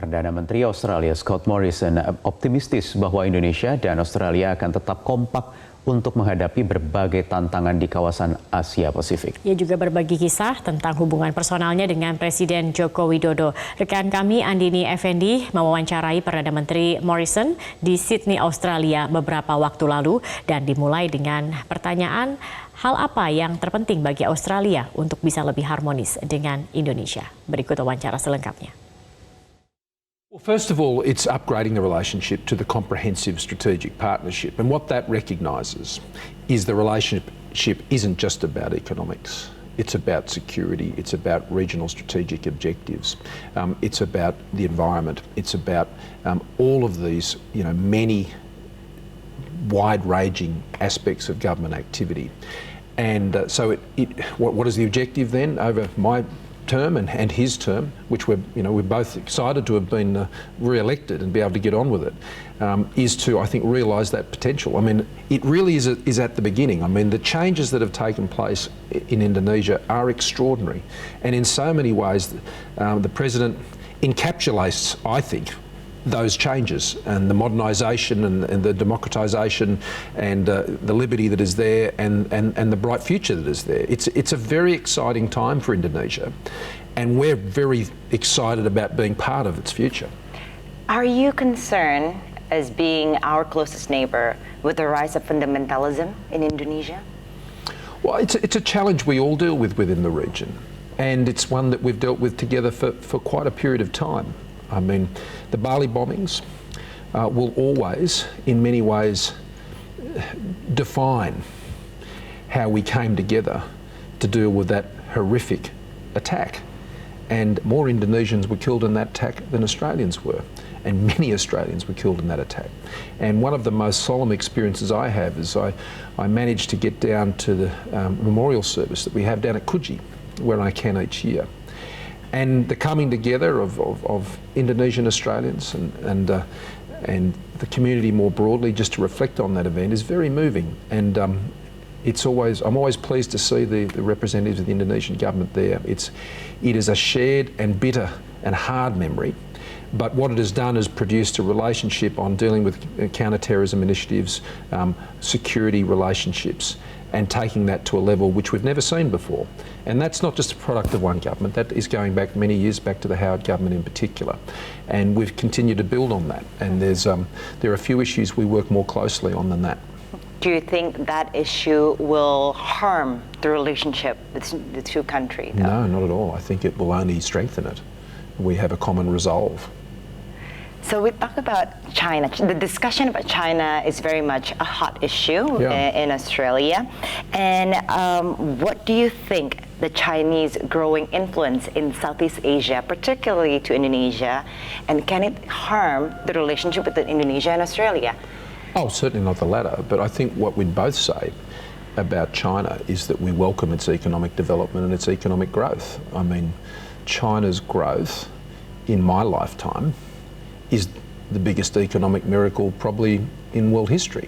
Perdana Menteri Australia Morrison optimistis bahwa Indonesia dan Australia akan tetap kompak untuk menghadapi berbagai tantangan di kawasan Asia Pasifik. Ia juga berbagi kisah tentang hubungan personalnya dengan Presiden Joko Widodo. Rekan kami Andini Effendi mewawancarai Perdana Menteri Morrison di Sydney, Australia beberapa waktu lalu dan dimulai dengan pertanyaan hal apa yang terpenting bagi Australia untuk bisa lebih harmonis dengan Indonesia. Berikut wawancara selengkapnya. Well, first of all, it's upgrading the relationship to the comprehensive strategic partnership. And what that recognises is the relationship isn't just about economics. It's about security. It's about regional strategic objectives. It's about the environment. It's about all of these, many wide-ranging aspects of government activity. And so what is the objective then over my term and his term, which we're both excited to have been re-elected and be able to get on with it, is to, I think, realise that potential. I mean, it really is at the beginning. I mean, the changes that have taken place in Indonesia are extraordinary, and in so many ways, the President encapsulates, I think, those changes and the modernisation and the democratisation and the liberty that is there and the bright future that is there. It's a very exciting time for Indonesia, and we're very excited about being part of its future. Are you concerned, as being our closest neighbour, with the rise of fundamentalism in Indonesia? Well, it's a challenge we all deal with within the region, and it's one that we've dealt with together for quite a period of time. I mean, the Bali bombings will always, in many ways, define how we came together to deal with that horrific attack. And more Indonesians were killed in that attack than Australians were, and many Australians were killed in that attack. And one of the most solemn experiences I have is I managed to get down to the memorial service that we have down at Coogee, where I can each year. And the coming together of Indonesian Australians and the community more broadly, just to reflect on that event, is very moving. And I'm always pleased to see the representatives of the Indonesian government there. It is a shared and bitter and hard memory, but what it has done is produced a relationship on dealing with counter-terrorism initiatives, security relationships, and taking that to a level which we've never seen before. And that's not just a product of one government, that is going back many years, back to the Howard government in particular. And we've continued to build on that. And there are a few issues we work more closely on than that. Do you think that issue will harm the relationship between the two countries? No, not at all. I think it will only strengthen it. We have a common resolve. So we talk about China. The discussion about China is very much a hot issue in Australia. And what do you think the Chinese growing influence in Southeast Asia, particularly to Indonesia, and can it harm the relationship between Indonesia and Australia? Oh, certainly not the latter. But I think what we'd both say about China is that we welcome its economic development and its economic growth. I mean, China's growth in my lifetime is the biggest economic miracle probably in world history.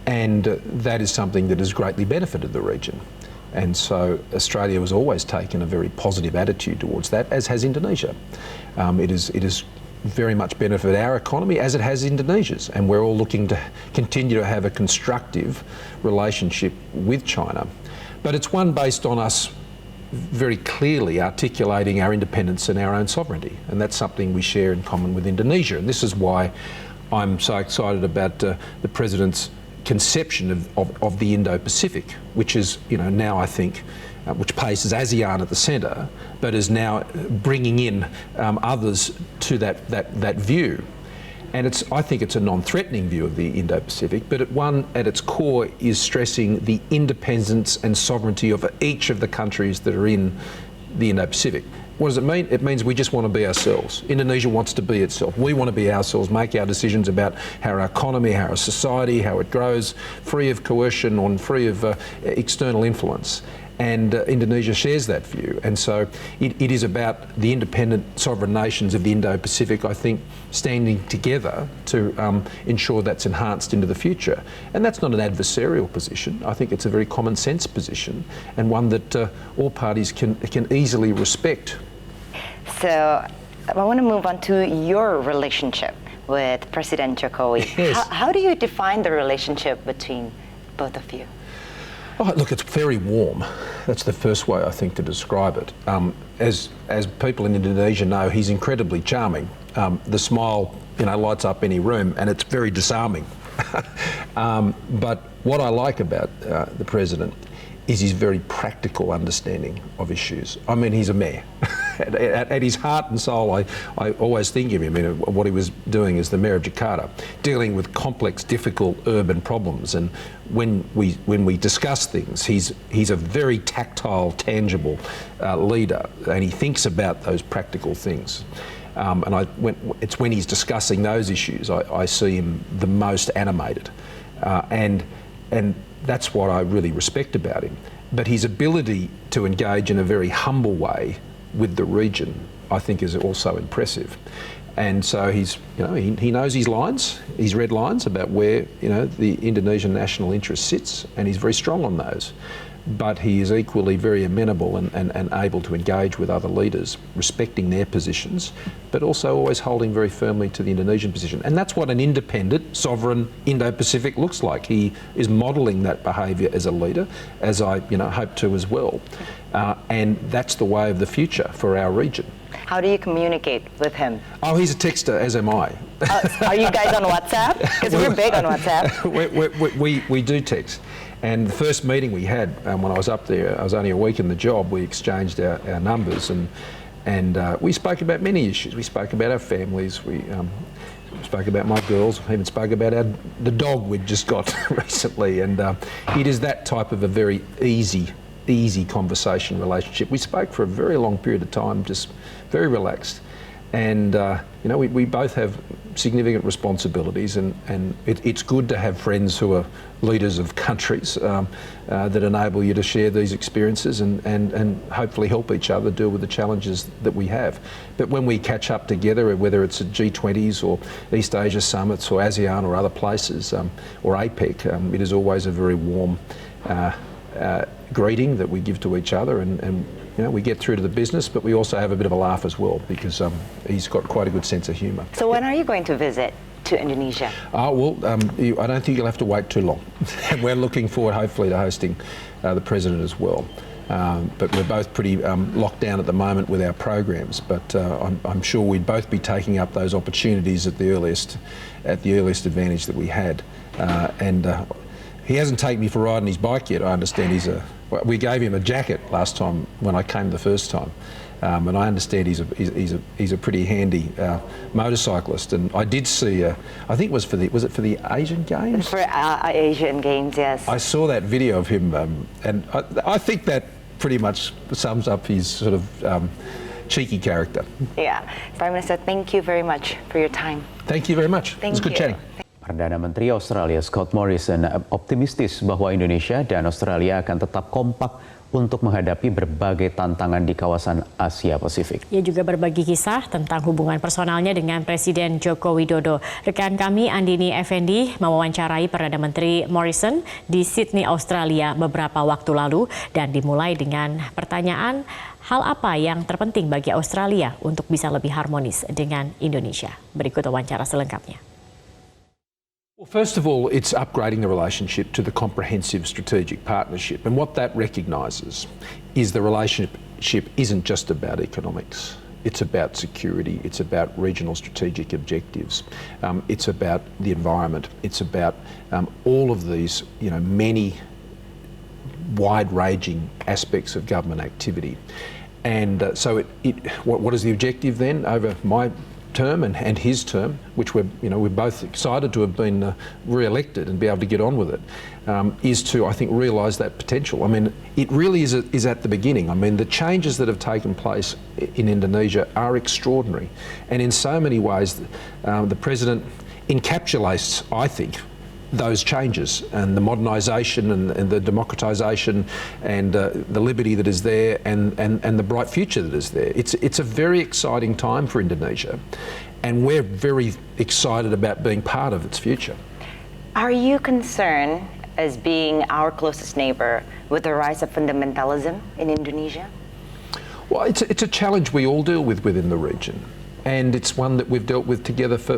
And that is something that has greatly benefited the region. And so Australia has always taken a very positive attitude towards that, as has Indonesia. It is very much benefited our economy, as it has Indonesia's. And we're all looking to continue to have a constructive relationship with China. But it's one based on us very clearly articulating our independence and our own sovereignty, and that's something we share in common with Indonesia. And this is why I'm so excited about the President's conception of the Indo-Pacific, which is, now I think, which places ASEAN at the centre, but is now bringing in others to that view. And I think it's a non-threatening view of the Indo-Pacific, but at its core is stressing the independence and sovereignty of each of the countries that are in the Indo-Pacific. What does it mean? It means we just want to be ourselves. Indonesia wants to be itself. We want to be ourselves, make our decisions about how our economy, how our society, how it grows, free of coercion or free of external influence. And Indonesia shares that view. And so it is about the independent sovereign nations of the Indo-Pacific, I think, standing together to ensure that's enhanced into the future. And that's not an adversarial position. I think it's a very common sense position, and one that all parties can easily respect. So I want to move on to your relationship with Presiden Jokowi. Yes. How do you define the relationship between both of you? Oh, look, it's very warm. That's the first way I think to describe it. As people in Indonesia know, he's incredibly charming. The smile, lights up any room, and it's very disarming. But what I like about the president is his very practical understanding of issues. I mean, he's a mayor. At his heart and soul, I always think of him, what he was doing as the mayor of Jakarta, dealing with complex, difficult urban problems. And when we discuss things, he's a very tactile, tangible leader, and he thinks about those practical things. It's when he's discussing those issues I see him the most animated, and that's what I really respect about him. But his ability to engage in a very humble way with the region, I think, is also impressive. And so he knows his lines, his red lines about where the Indonesian national interest sits, and he's very strong on those. But he is equally very amenable and able to engage with other leaders, respecting their positions, but also always holding very firmly to the Indonesian position. And that's what an independent, sovereign Indo-Pacific looks like. He is modelling that behaviour as a leader, as I hope to as well. And that's the way of the future for our region. How do you communicate with him? Oh, he's a texter, as am I. Are you guys on WhatsApp? Because we're big on WhatsApp. We do text. And the first meeting we had when I was up there, I was only a week in the job, we exchanged our numbers and we spoke about many issues. We spoke about our families, we spoke about my girls, even spoke about the dog we'd just got recently. And it is that type of a very easy conversation relationship. We spoke for a very long period of time, just very relaxed. And we both have significant responsibilities, and it's good to have friends who are leaders of countries that enable you to share these experiences and hopefully help each other deal with the challenges that we have. But when we catch up together, whether it's at G20s or East Asia summits or ASEAN or other places or APEC, it is always a very warm greeting that we give to each other, and we get through to the business, but we also have a bit of a laugh as well, because he's got quite a good sense of humour. So when are you going to visit to Indonesia? I don't think you'll have to wait too long. We're looking forward, hopefully, to hosting the President as well. But we're both pretty locked down at the moment with our programs, but I'm sure we'd both be taking up those opportunities at the earliest advantage that we had. He hasn't taken me for a ride on his bike yet. I understand we gave him a jacket last time when I came the first time, and I understand he's a pretty handy motorcyclist. And I did see, I think was it for the Asian Games? For Asian Games, yes. I saw that video of him, and I think that pretty much sums up his sort of cheeky character. Yeah, Prime Minister, thank you very much for your time. Thank you very much. It was good chatting. Perdana Menteri Australia Morrison optimistis bahwa Indonesia dan Australia akan tetap kompak untuk menghadapi berbagai tantangan di kawasan Asia Pasifik. Ia juga berbagi kisah tentang hubungan personalnya dengan Presiden Joko Widodo. Rekan kami Andini Effendi mewawancarai Perdana Menteri Morrison di Sydney, Australia beberapa waktu lalu, dan dimulai dengan pertanyaan, hal apa yang terpenting bagi Australia untuk bisa lebih harmonis dengan Indonesia? Berikut wawancara selengkapnya. Well, first of all, it's upgrading the relationship to the comprehensive strategic partnership. And what that recognises is the relationship isn't just about economics. It's about security. It's about regional strategic objectives. It's about the environment. It's about all of these, many wide-ranging aspects of government activity. And so what is the objective then over my term and his term, which we're both excited to have been re-elected and be able to get on with it, is to, I think, realise that potential. I mean, it really is at the beginning. I mean, the changes that have taken place in Indonesia are extraordinary, and in so many ways, the President encapsulates, I think, those changes and the modernisation and the democratisation and the liberty that is there and the bright future that is there. It's a very exciting time for Indonesia, and we're very excited about being part of its future. Are you concerned, as being our closest neighbour, with the rise of fundamentalism in Indonesia? Well, it's a challenge we all deal with within the region. and it's one that we've dealt with together